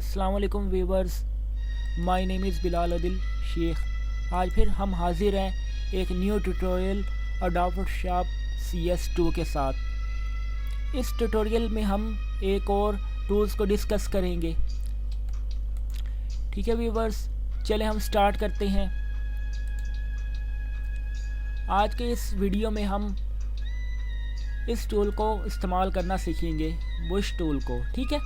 अस्सलाम वालेकुम viewers, my name is Bilal Adil Shaikh. आज फिर हम हाजिर हैं एक new tutorial Adobe Photoshop CS2 के साथ। इस ट्यूटोरियल में हम एक और टूल्स को डिस्कस करेंगे। ठीक है वीवर्स, चले हम स्टार्ट करते हैं। आज के इस वीडियो में हम इस टूल को इस्तेमाल करना सीखेंगे, बुश टूल को। ठीक है,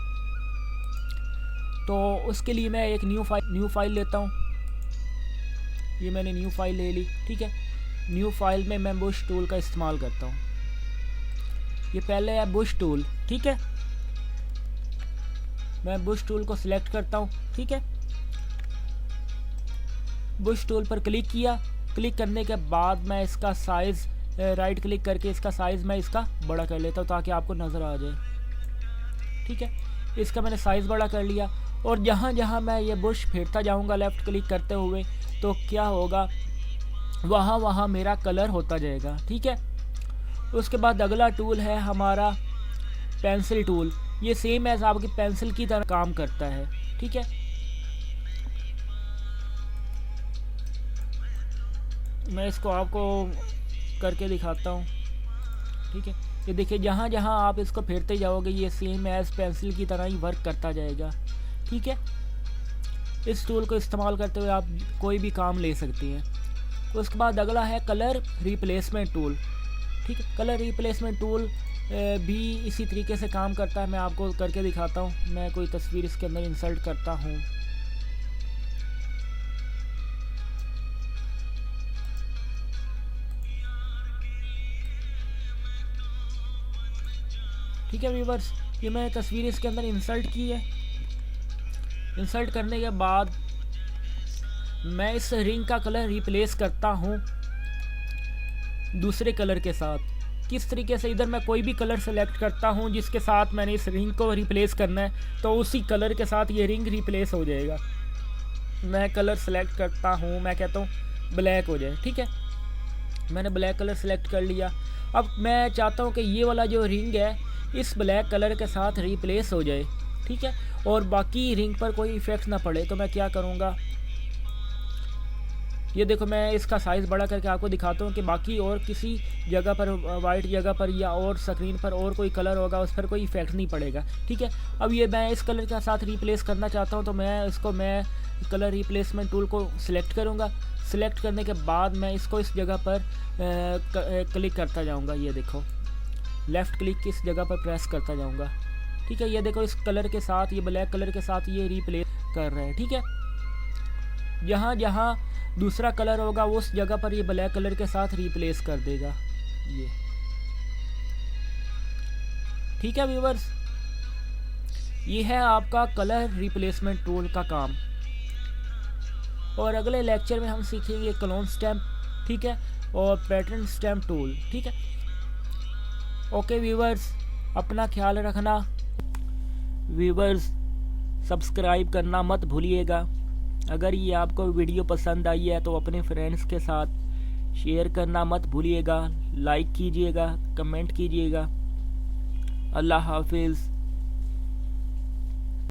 तो उसके लिए मैं एक न्यू फाइल लेता हूँ। ये मैंने न्यू फाइल ले ली। ठीक है, न्यू फाइल में मैं बुश टूल का इस्तेमाल करता हूँ। ये पहले है बुश टूल। ठीक है, मैं बुश टूल को सिलेक्ट करता हूँ। ठीक है, बुश टूल पर क्लिक किया। क्लिक करने के बाद मैं इसका साइज़ राइट क्लिक करके इसका साइज़ मैं इसका बड़ा कर लेता हूँ ताकि आपको नज़र आ जाए। ठीक है, इसका मैंने साइज़ बड़ा कर लिया और जहाँ जहाँ मैं ये बुश फेरता जाऊँगा लेफ़्ट क्लिक करते हुए तो क्या होगा, वहाँ वहाँ मेरा कलर होता जाएगा। ठीक है, उसके बाद अगला टूल है हमारा पेंसिल टूल। ये सेम एज आपकी पेंसिल की तरह काम करता है। ठीक है, मैं इसको आपको करके दिखाता हूँ। ठीक है, ये देखिए, जहाँ जहाँ आप इसको फेरते जाओगे ये सेम एज पेंसिल की तरह ही वर्क करता जाएगा। ठीक है, इस टूल को इस्तेमाल करते हुए आप कोई भी काम ले सकते हैं। उसके बाद अगला है कलर रिप्लेसमेंट टूल। ठीक है, कलर रिप्लेसमेंट टूल भी इसी तरीके से काम करता है। मैं आपको करके दिखाता हूँ। मैं कोई तस्वीर इसके अंदर इंसर्ट करता हूँ। ठीक है व्यूवर्स, ये मैंने तस्वीर इसके अंदर इंसर्ट की है। इंसर्ट करने के बाद मैं इस रिंग का कलर रिप्लेस करता हूँ दूसरे कलर के साथ। किस तरीके से, इधर मैं कोई भी कलर सेलेक्ट करता हूँ जिसके साथ मैंने इस रिंग को रिप्लेस करना है तो उसी कलर के साथ ये रिंग रिप्लेस हो जाएगा। मैं कलर सेलेक्ट करता हूँ, मैं कहता हूँ ब्लैक हो जाए। ठीक है, मैंने ब्लैक कलर सेलेक्ट कर लिया। अब मैं चाहता हूँ कि ये वाला जो रिंग है इस ब्लैक कलर के साथ रिप्लेस हो जाए। ठीक है, और बाकी रिंग पर कोई इफ़ेक्ट ना पड़े। तो मैं क्या करूँगा, ये देखो, मैं इसका साइज़ बड़ा करके आपको दिखाता हूँ कि बाकी और किसी जगह पर, वाइट जगह पर या और स्क्रीन पर और कोई कलर होगा उस पर कोई इफ़ेक्ट नहीं पड़ेगा। ठीक है, अब ये मैं इस कलर के साथ रिप्लेस करना चाहता हूँ तो मैं कलर रिप्लेसमेंट टूल को सिलेक्ट करूँगा। सिलेक्ट करने के बाद मैं इसको इस जगह पर क्लिक करता जाऊँगा। ये देखो, लेफ़्ट क्लिक इस जगह पर प्रेस करता जाऊँगा। ठीक है, ये देखो, इस कलर के साथ, ये ब्लैक कलर के साथ ये रिप्लेस कर रहा है। ठीक है, जहाँ जहाँ दूसरा कलर होगा उस जगह पर ये ब्लैक कलर के साथ रिप्लेस कर देगा ये। ठीक है व्यूवर्स, ये है आपका कलर रिप्लेसमेंट टूल का काम। और अगले लेक्चर में हम सीखेंगे क्लोन स्टैम्प। ठीक है, और पैटर्न स्टैम्प टूल। ठीक है, ओके व्यूवर्स, अपना ख्याल रखना। व्यूवर्स, सब्सक्राइब करना मत भूलिएगा। अगर ये आपको वीडियो पसंद आई है तो अपने फ्रेंड्स के साथ शेयर करना मत भूलिएगा। लाइक कीजिएगा, कमेंट कीजिएगा। अल्लाह हाफिज़।